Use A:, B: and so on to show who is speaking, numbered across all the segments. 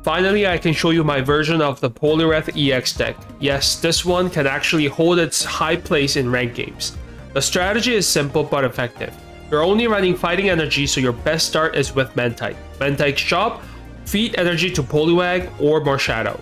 A: Finally, I can show you my version of the Poliwrath EX deck. Yes, this one can actually hold its high place in ranked games. The strategy is simple but effective. You're only running fighting energy, so your best start is with Mantike. Mantike's job? Feed energy to Poliwag or Marshadow.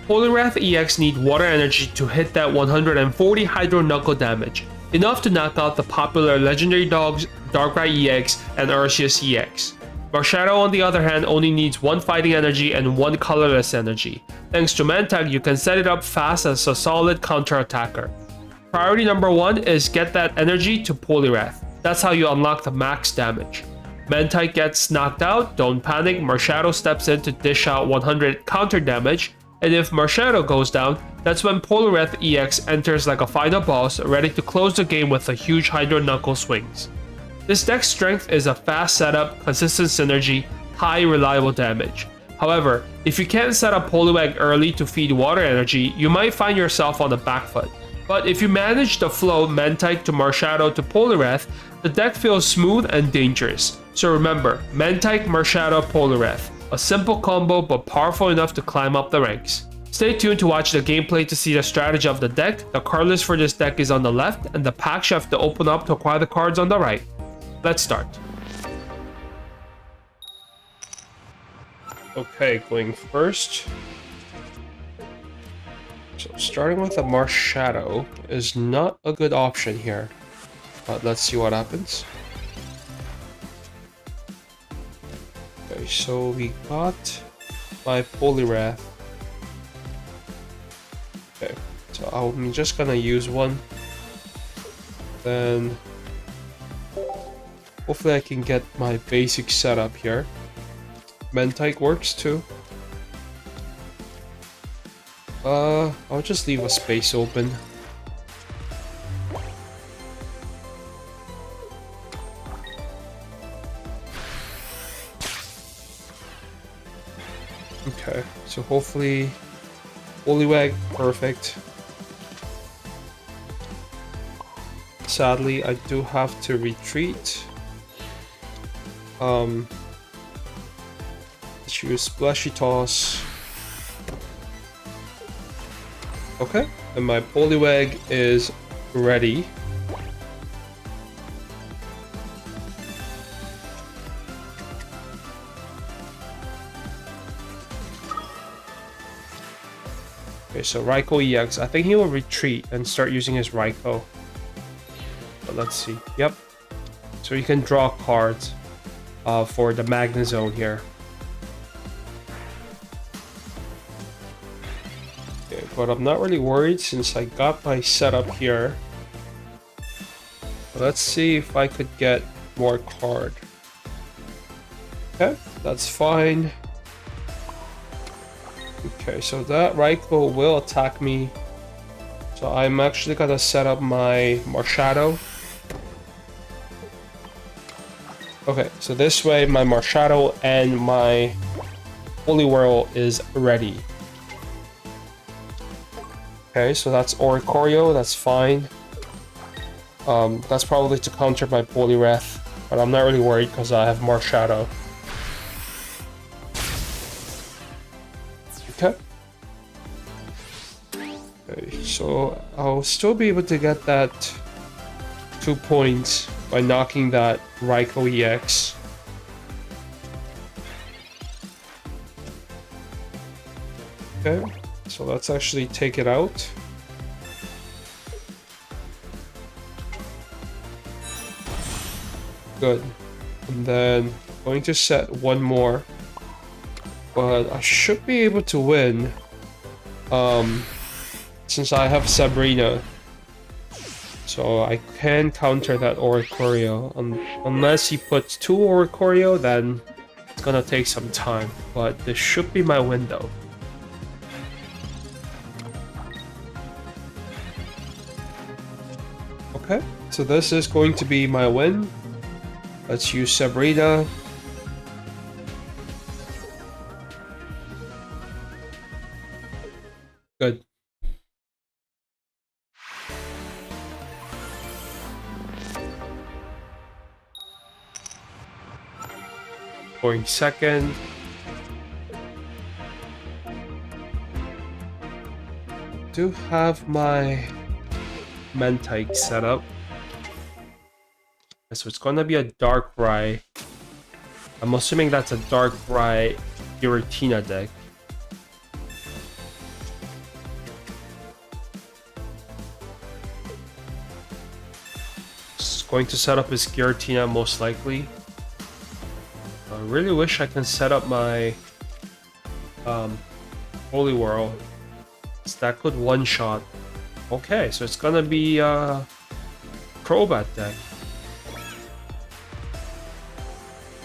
A: Poliwrath EX need water energy to hit that 140 Hydro Knuckle damage, enough to knock out the popular legendary dogs Darkrai EX and Arceus EX. Marshadow on the other hand only needs 1 fighting energy and 1 colorless energy. Thanks to Mantike, you can set it up fast as a solid counter-attacker. Priority number 1 is get that energy to Poliwrath. That's how you unlock the max damage. Mantike gets knocked out, don't panic, Marshadow steps in to dish out 100 counter damage, and if Marshadow goes down, that's when Poliwrath EX enters like a final boss, ready to close the game with a huge Hydro Knuckle swings. This deck's strength is a fast setup, consistent synergy, high reliable damage. However, if you can't set up Poliwag early to feed water energy, you might find yourself on the back foot. But if you manage the flow Mantike to Marshadow to Poliwrath, the deck feels smooth and dangerous. So remember, Mantike, Marshadow, Poliwrath. A simple combo but powerful enough to climb up the ranks. Stay tuned to watch the gameplay to see the strategy of the deck. The card list for this deck is on the left and the packs you have to open up to acquire the cards on the right. Let's start. Okay, going first. So starting with a Marshadow is not a good option here. But let's see what happens. Okay, so we got my Poliwrath. Okay, so I'm just gonna use one. Then hopefully I can get my basic setup here. Mantike works too. I'll just leave a space open. Okay, so hopefully Poliwag, perfect. Sadly, I do have to retreat. Let's use Splashy Toss. Okay, and my Poliwag is ready. Okay, so Raikou EX. I think he will retreat and start using his Raikou. But let's see. Yep. So you can draw cards for the Magna Zone here. Okay, but I'm not really worried since I got my setup here. Let's see if I could get more card. Okay, that's fine. Okay, so that Raikou will attack me. So I'm actually gonna set up my Marshadow. Okay, so this way my Marshadow and my Poliwrath is ready. Okay, so that's Oricorio, that's fine. That's probably to counter my Poliwrath, but I'm not really worried because I have Marshadow. Okay. Okay, so I'll still be able to get that 2 points by knocking that Raikou EX. Okay, so let's actually take it out. Good. And then going to set one more. But I should be able to win. Since I have Sabrina. So I can counter that Oricorio. Unless he puts 2 Oricorio, then it's gonna take some time. But this should be my window. Okay, so this is going to be my win. Let's use Sabrina. Good. Going second. do have my Mentike set up. So it's gonna be a Darkrai. I'm assuming that's a Darkrai Giratina deck. It's going to set up his Giratina most likely. I really wish I can set up my Poliwrath. That could one-shot. Okay, so it's gonna be a Crobat deck.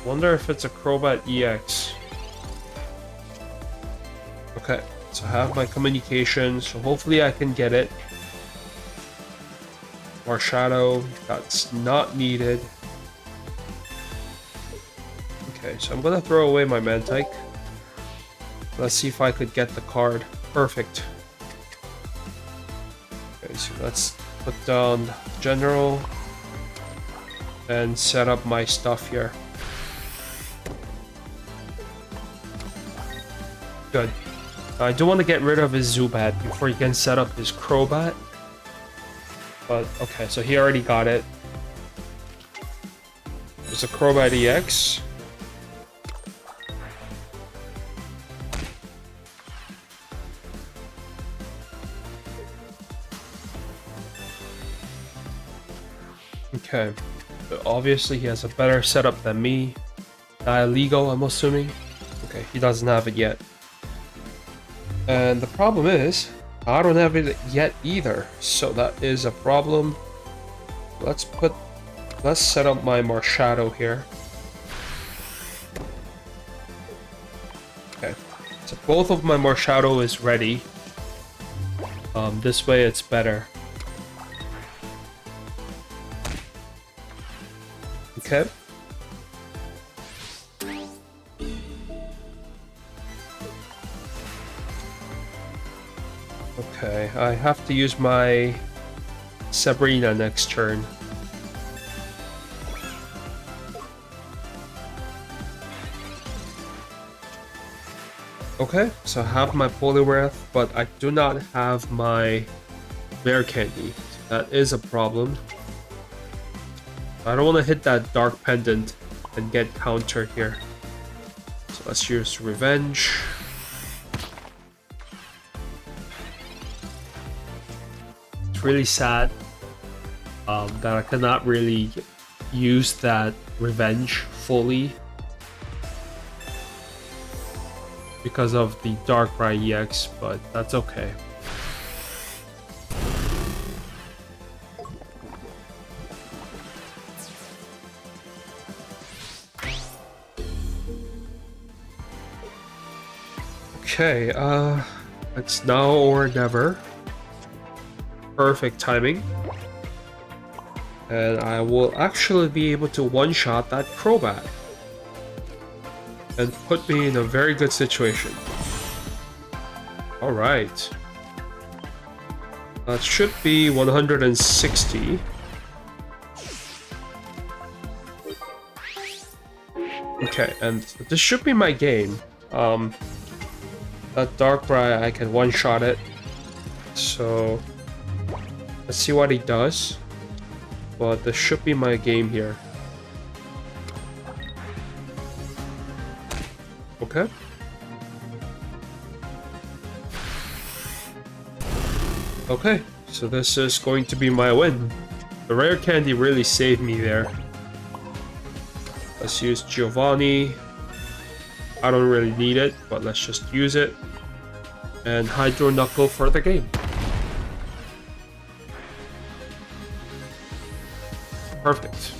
A: Wonder if it's a Crobat EX. Okay, so I have my communication, so hopefully I can get it. Marshadow, that's not needed. Okay, so I'm gonna throw away my Mentike. Let's see if I could get the card. Perfect. Okay, so let's put down General and set up my stuff here. Good. I do want to get rid of his Zubat before he can set up his Crobat. But, okay, so he already got it. There's a Crobat EX. Okay. But obviously he has a better setup than me. Dialego, I'm assuming. Okay, he doesn't have it yet. And the problem is, I don't have it yet either, so that is a problem. Let's set up my Marshadow here. Okay, so both of my Marshadow is ready. This way it's better. Okay. Okay, I have to use my Sabrina next turn. Okay, so I have my Poliwrath, but I do not have my Bear Candy. That is a problem. I don't want to hit that Dark Pendant and get countered here. So let's use Revenge. It's really sad that I cannot really use that Revenge fully because of the Darkrai EX, but that's okay. Okay, it's now or never. Perfect timing. And I will actually be able to one-shot that Crobat. And put me in a very good situation. Alright. That should be 160. Okay, and this should be my game. That Darkrai, I can one-shot it. So let's see what he does. But this should be my game here. Okay. Okay, so this is going to be my win. The rare candy really saved me there. Let's use Giovanni. I don't really need it, but let's just use it. And Hydro Knuckle for the game. Perfect.